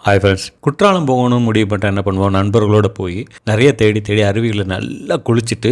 Hi friends, Courtallam போகணும்னு முடிவு பண்ணிட்டு என்ன பண்ணுவோம், நண்பர்களோடு போய் நிறைய தேடி தேடி அருவிகளில் நல்லா குளிச்சுட்டு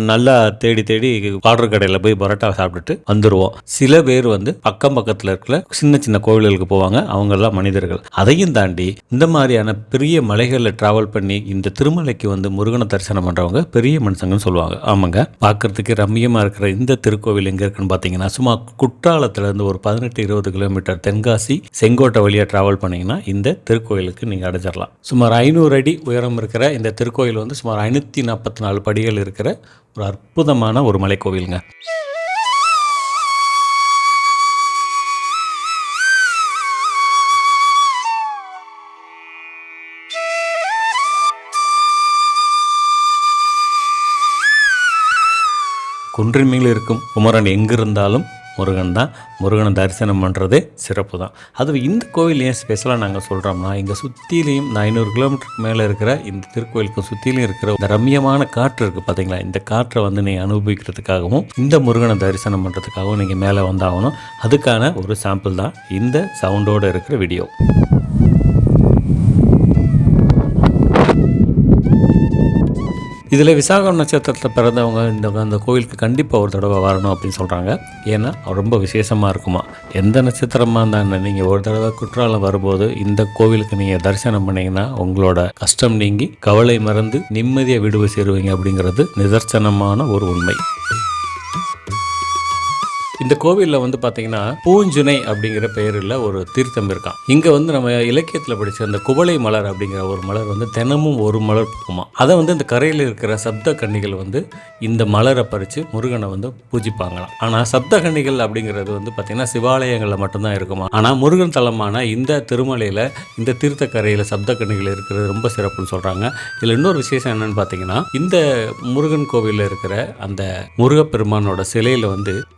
நல்லா தேடி தேடி ஆர்டர் கடையில் போய் பரோட்டா சாப்பிட்டுட்டு வந்துடுவோம். சில பேர் அக்கம் பக்கத்தில் இருக்கிற சின்ன சின்ன கோவில்களுக்கு போவாங்க. அவங்கெல்லாம் மனிதர்கள். அதையும் தாண்டி இந்த மாதிரியான பெரிய மலைகளில் ட்ராவல் பண்ணி இந்த திருமலைக்கு முருகனை தரிசனம் பண்ணுறவங்க பெரிய மனுஷங்கன்னு சொல்லுவாங்க. ஆமாங்க, பார்க்கறதுக்கு ரம்மியமாக இருக்கிற இந்த திருக்கோவில் எங்கே இருக்குன்னு பார்த்தீங்கன்னா, சும்மா குற்றாலத்துலேருந்து ஒரு 18-20 கிலோமீட்டர் தென்காசி செங்கோட்டை வழியாக ட்ராவல் பண்ணிங்கன்னா இந்த திருக்கோயிலுக்கு நீங்கள் அடைஞ்சிடலாம். சுமார் 500 அடி உயரம் இருக்கிற இந்த திருக்கோயில் சுமார் 544 படிகள் இருக்கிற ஒரு அற்புதமான ஒரு மலைக்கோவிலுங்க. குன்றின் மேல் இருக்கும் குமரன் எங்கிருந்தாலும் முருகன் தான். முருகனை தரிசனம் பண்ணுறதே சிறப்பு தான். அதுவும் இந்த கோவில் ஏன் ஸ்பெஷலாக நாங்கள் சொல்கிறோம்னா, இங்கே சுற்றிலையும் இந்த 500 கிலோமீட்டருக்கு மேலே இருக்கிற இந்த திருக்கோயிலுக்கு சுற்றிலையும் இருக்கிற இந்த ரம்மியமான காற்று இருக்குது பார்த்தீங்களா, இந்த காற்றை நீங்கள் அனுபவிக்கிறதுக்காகவும் இந்த முருகனை தரிசனம் பண்ணுறதுக்காகவும் நீங்கள் மேலே வந்தாகணும். அதுக்கான ஒரு சாம்பிள் தான் இந்த சவுண்டோடு இருக்கிற வீடியோ. இதில் விசாகம் நட்சத்திரத்தில் பிறந்தவங்க அந்த கோவிலுக்கு கண்டிப்பாக ஒரு தடவை வரணும் அப்படின்னு சொல்கிறாங்க. ஏன்னா ரொம்ப விசேஷமாக இருக்குமா. எந்த நட்சத்திரமாக இருந்தால் நீங்கள் ஒரு தடவை குற்றாலம் வரும்போது இந்த கோவிலுக்கு நீங்கள் தரிசனம் பண்ணிங்கன்னா உங்களோட கஷ்டம் நீங்கி கவலை மறந்து நிம்மதியாக விடுவை சேருவீங்க அப்படிங்கிறது நிதர்சனமான ஒரு உண்மை. இந்த கோவிலில் பார்த்தீங்கன்னா பூஞ்சுனை அப்படிங்கிற பெயரில் ஒரு தீர்த்தம் இருக்கான். இங்கே நம்ம இலக்கியத்தில் படித்த அந்த குவளை மலர் அப்படிங்கிற ஒரு மலர் தினமும் ஒரு மலர் பூக்குமா. அதை இந்த கரையில் இருக்கிற சப்த கன்னிகள் இந்த மலரை பறித்து முருகனை பூஜிப்பாங்களாம். ஆனால் சப்த கன்னிகள் அப்படிங்கிறது பார்த்தீங்கன்னா சிவாலயங்களில் மட்டும்தான் இருக்குமா. ஆனால் முருகன் தலமான இந்த திருமலையில் இந்த தீர்த்த கரையில் சப்த கன்னிகள் இருக்கிறது ரொம்ப சிறப்புன்னு சொல்கிறாங்க. இதில் இன்னொரு விசேஷம் என்னன்னு பார்த்தீங்கன்னா, இந்த முருகன் கோவிலில் இருக்கிற அந்த முருகப்பெருமானோட சிலையில்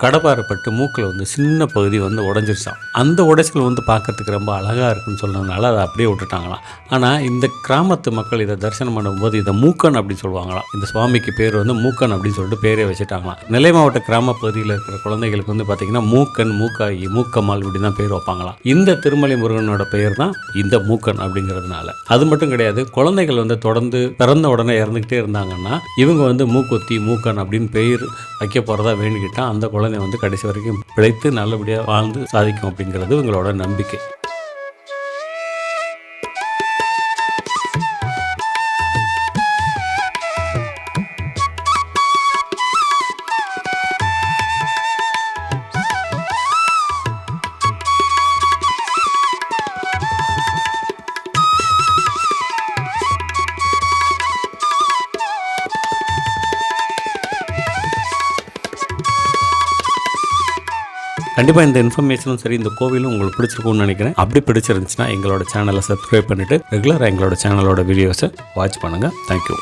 கடப்பாறை மூக்கில் சின்ன பகுதி உடஞ்சிருச்சான். அந்த உடைச்சல் பார்க்கறதுக்கு ரொம்ப அழகாக இருக்குன்னு சொன்னதுனால அதை அப்படியே விட்டுட்டாங்களாம். ஆனால் இந்த கிராமத்து மக்கள் இதை தரிசனம் பண்ணும்போது இதை மூக்கன் அப்படின்னு சொல்லுவாங்களாம். இந்த சுவாமிக்கு பேர் மூக்கன் அப்படின்னு சொல்லிட்டு பேரே வச்சுட்டாங்களாம். நெல்லை மாவட்ட கிராம பகுதியில் இருக்கிற குழந்தைகளுக்கு பார்த்தீங்கன்னா மூக்கன், மூக்காயி, மூக்கம்மாள் இப்படி தான் பேர் வைப்பாங்களாம். இந்த திருமலை முருகனோட பெயர் தான் இந்த மூக்கன் அப்படிங்கிறதுனால. அது மட்டும் கிடையாது, குழந்தைகள் தொடர்ந்து பிறந்த உடனே இறந்துக்கிட்டே இருந்தாங்கன்னா இவங்க மூக்குத்தி, மூக்கன் அப்படின்னு பெயர் வைக்க போகிறதா வேண்டிக்கிட்டா அந்த குழந்தை கடைசி வரைக்கும் பிழைத்து நல்லபடியாக வாழ்ந்து சாதிக்கும் அப்படிங்கிறது உங்களோட நம்பிக்கை. கண்டிப்பாக இந்த இன்ஃபர்மேஷனும் சரி, இந்த கோவிலும் உங்களுக்கு பிடிச்சிருக்கும்னு நினைக்கிறேன். அப்படி பிடிச்சிருந்துச்சுன்னா எங்களோட சேனலை சப்ஸ்கிரைப் பண்ணிவிட்டு ரெகுலராக எங்களோட சேனலோட வீடியோஸை வாட்ச் பண்ணுங்கள். தேங்க்யூ.